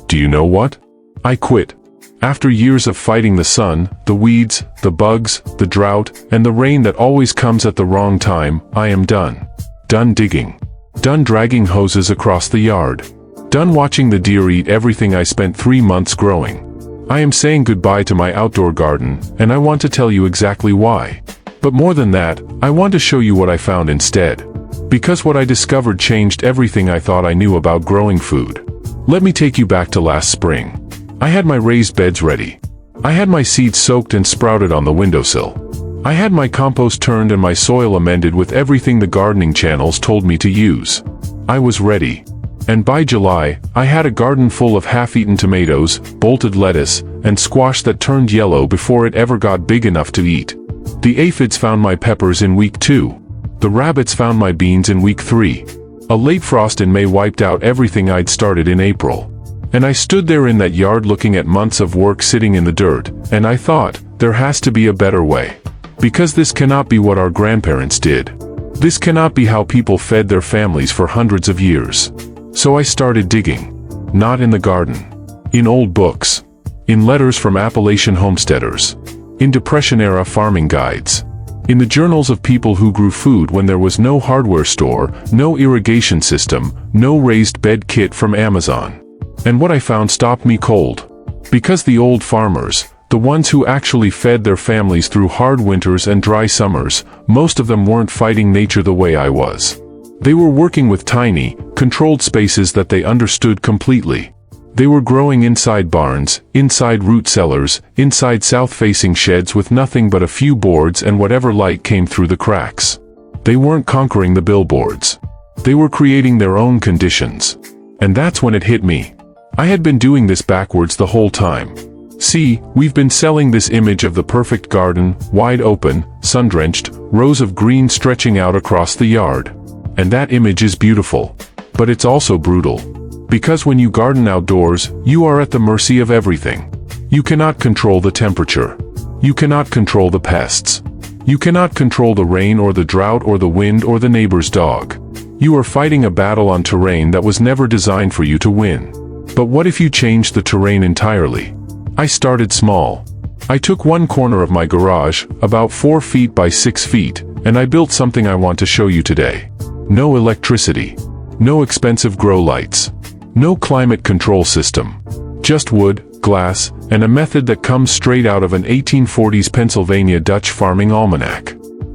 Do you know what? I quit. After years of fighting the sun, the weeds, the bugs, the drought, and the rain that always comes at the wrong time, I am done. Done digging. Done dragging hoses across the yard. Done watching the deer eat everything I spent 3 months growing. I am saying goodbye to my outdoor garden, and I want to tell you exactly why. But more than that, I want to show you what I found instead. Because what I discovered changed everything I thought I knew about growing food. Let me take you back to last spring. I had my raised beds ready. I had my seeds soaked and sprouted on the windowsill. I had my compost turned and my soil amended with everything the gardening channels told me to use. I was ready. And by July, I had a garden full of half-eaten tomatoes, bolted lettuce, and squash that turned yellow before it ever got big enough to eat. The aphids found my peppers in week 2. The rabbits found my beans in week 3. A late frost in May wiped out everything I'd started in April. And I stood there in that yard looking at months of work sitting in the dirt, and I thought, there has to be a better way. Because this cannot be what our grandparents did. This cannot be how people fed their families for hundreds of years. So I started digging. Not in the garden. In old books. In letters from Appalachian homesteaders. In Depression-era farming guides. In the journals of people who grew food when there was no hardware store, no irrigation system, no raised bed kit from Amazon. And what I found stopped me cold. Because the old farmers, the ones who actually fed their families through hard winters and dry summers, most of them weren't fighting nature the way I was. They were working with tiny, controlled spaces that they understood completely. They were growing inside barns, inside root cellars, inside south-facing sheds with nothing but a few boards and whatever light came through the cracks. They weren't conquering the billboards. They were creating their own conditions. And that's when it hit me. I had been doing this backwards the whole time. See, we've been selling this image of the perfect garden, wide open, sun-drenched, rows of green stretching out across the yard. And that image is beautiful. But it's also brutal. Because when you garden outdoors, you are at the mercy of everything. You cannot control the temperature. You cannot control the pests. You cannot control the rain or the drought or the wind or the neighbor's dog. You are fighting a battle on terrain that was never designed for you to win. But what if you changed the terrain entirely? I started small. I took one corner of my garage, about 4 feet by 6 feet, and I built something I want to show you today. No electricity. No expensive grow lights. No climate control system. Just wood, glass, and a method that comes straight out of an 1840s Pennsylvania Dutch farming almanac.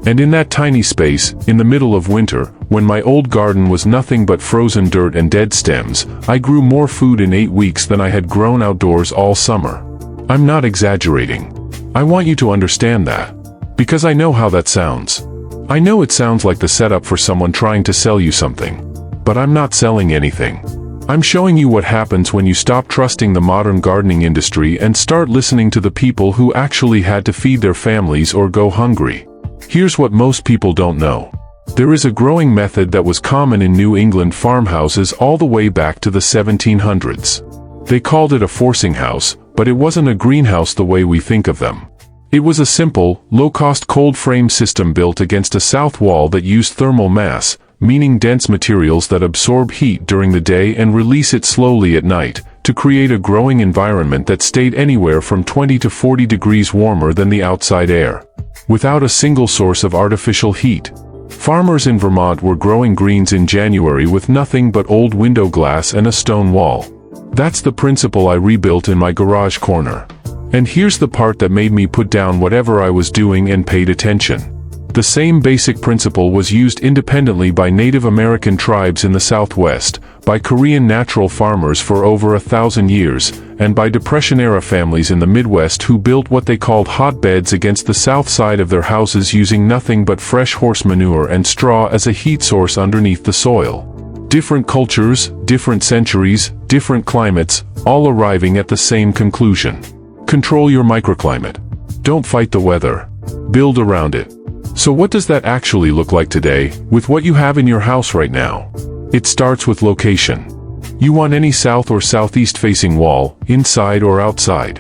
And in that tiny space, in the middle of winter, when my old garden was nothing but frozen dirt and dead stems, I grew more food in 8 weeks than I had grown outdoors all summer. I'm not exaggerating. I want you to understand that. Because I know how that sounds. I know it sounds like the setup for someone trying to sell you something. But I'm not selling anything. I'm showing you what happens when you stop trusting the modern gardening industry and start listening to the people who actually had to feed their families or go hungry. Here's what most people don't know. There is a growing method that was common in New England farmhouses all the way back to the 1700s. They called it a forcing house, but it wasn't a greenhouse the way we think of them. It was a simple, low-cost cold frame system built against a south wall that used thermal mass, meaning dense materials that absorb heat during the day and release it slowly at night, to create a growing environment that stayed anywhere from 20 to 40 degrees warmer than the outside air. Without a single source of artificial heat. Farmers in Vermont were growing greens in January with nothing but old window glass and a stone wall. That's the principle I rebuilt in my garage corner. And here's the part that made me put down whatever I was doing and paid attention. The same basic principle was used independently by Native American tribes in the Southwest, by Korean natural farmers for over 1,000 years, and by Depression-era families in the Midwest who built what they called hotbeds against the south side of their houses using nothing but fresh horse manure and straw as a heat source underneath the soil. Different cultures, different centuries, different climates, all arriving at the same conclusion. Control your microclimate. Don't fight the weather. Build around it. So what does that actually look like today, with what you have in your house right now? It starts with location. You want any south or southeast facing wall, inside or outside.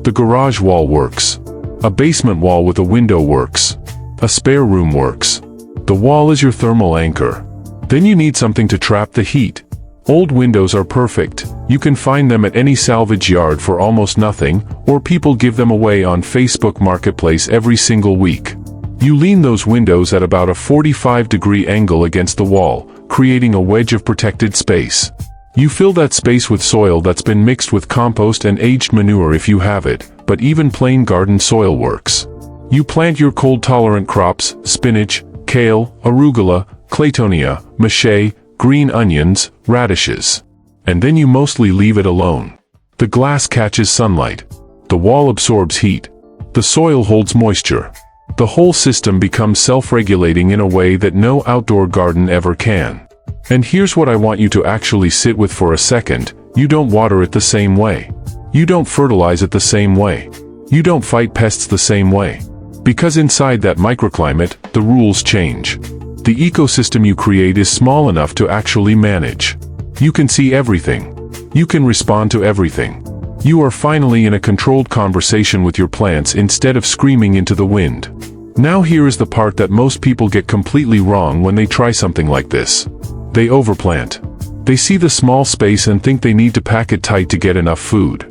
The garage wall works. A basement wall with a window works. A spare room works. The wall is your thermal anchor. Then you need something to trap the heat. Old windows are perfect. You can find them at any salvage yard for almost nothing, or people give them away on Facebook Marketplace every single week. You lean those windows at about a 45-degree angle against the wall, creating a wedge of protected space. You fill that space with soil that's been mixed with compost and aged manure if you have it, but even plain garden soil works. You plant your cold-tolerant crops, spinach, kale, arugula, claytonia, mache, green onions, radishes. And then you mostly leave it alone. The glass catches sunlight. The wall absorbs heat. The soil holds moisture. The whole system becomes self-regulating in a way that no outdoor garden ever can. And here's what I want you to actually sit with for a second. You don't water it the same way. You don't fertilize it the same way. You don't fight pests the same way. Because inside that microclimate, the rules change. The ecosystem you create is small enough to actually manage. You can see everything. You can respond to everything. You are finally in a controlled conversation with your plants instead of screaming into the wind. Now here is the part that most people get completely wrong when they try something like this. They overplant. They see the small space and think they need to pack it tight to get enough food.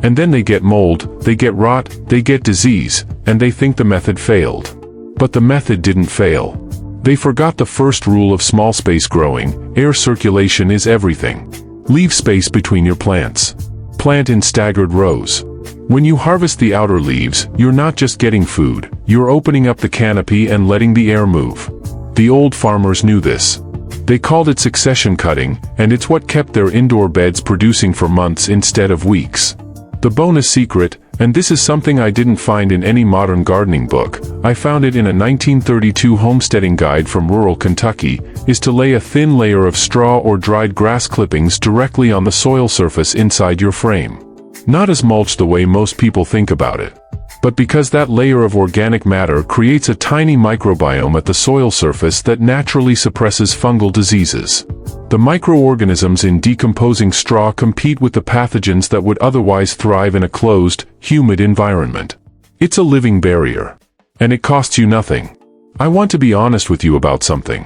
And then they get mold, they get rot, they get disease, and they think the method failed. But the method didn't fail. They forgot the first rule of small space growing: air circulation is everything. Leave space between your plants. Plant in staggered rows. When you harvest the outer leaves, you're not just getting food, you're opening up the canopy and letting the air move. The old farmers knew this. They called it succession cutting, and it's what kept their indoor beds producing for months instead of weeks. The bonus secret, and this is something I didn't find in any modern gardening book, I found it in a 1932 homesteading guide from rural Kentucky, is to lay a thin layer of straw or dried grass clippings directly on the soil surface inside your frame. Not as mulch the way most people think about it, but because that layer of organic matter creates a tiny microbiome at the soil surface that naturally suppresses fungal diseases. The microorganisms in decomposing straw compete with the pathogens that would otherwise thrive in a closed, humid environment. It's a living barrier. And it costs you nothing. I want to be honest with you about something.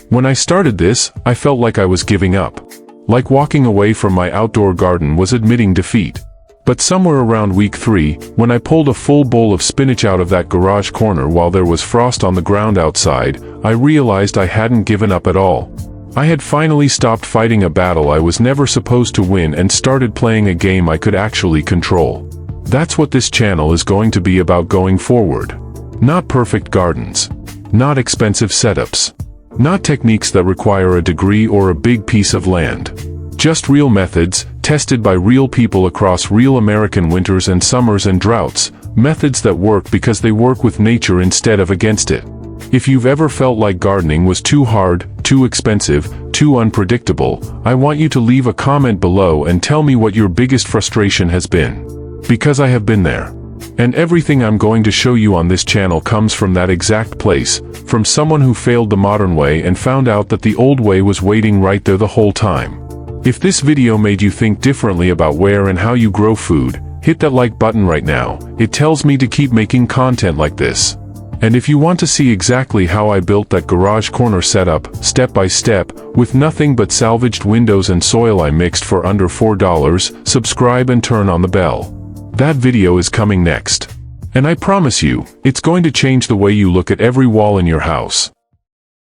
When I started this, I felt like I was giving up. Like walking away from my outdoor garden was admitting defeat. But somewhere around week 3, when I pulled a full bowl of spinach out of that garage corner while there was frost on the ground outside, I realized I hadn't given up at all. I had finally stopped fighting a battle I was never supposed to win and started playing a game I could actually control. That's what this channel is going to be about going forward. Not perfect gardens. Not expensive setups. Not techniques that require a degree or a big piece of land. Just real methods, tested by real people across real American winters and summers and droughts, methods that work because they work with nature instead of against it. If you've ever felt like gardening was too hard, too expensive, too unpredictable, I want you to leave a comment below and tell me what your biggest frustration has been. Because I have been there. And everything I'm going to show you on this channel comes from that exact place, from someone who failed the modern way and found out that the old way was waiting right there the whole time. If this video made you think differently about where and how you grow food, hit that like button right now. It tells me to keep making content like this. And if you want to see exactly how I built that garage corner setup, step by step, with nothing but salvaged windows and soil I mixed for under $4, subscribe and turn on the bell. That video is coming next. And I promise you, it's going to change the way you look at every wall in your house.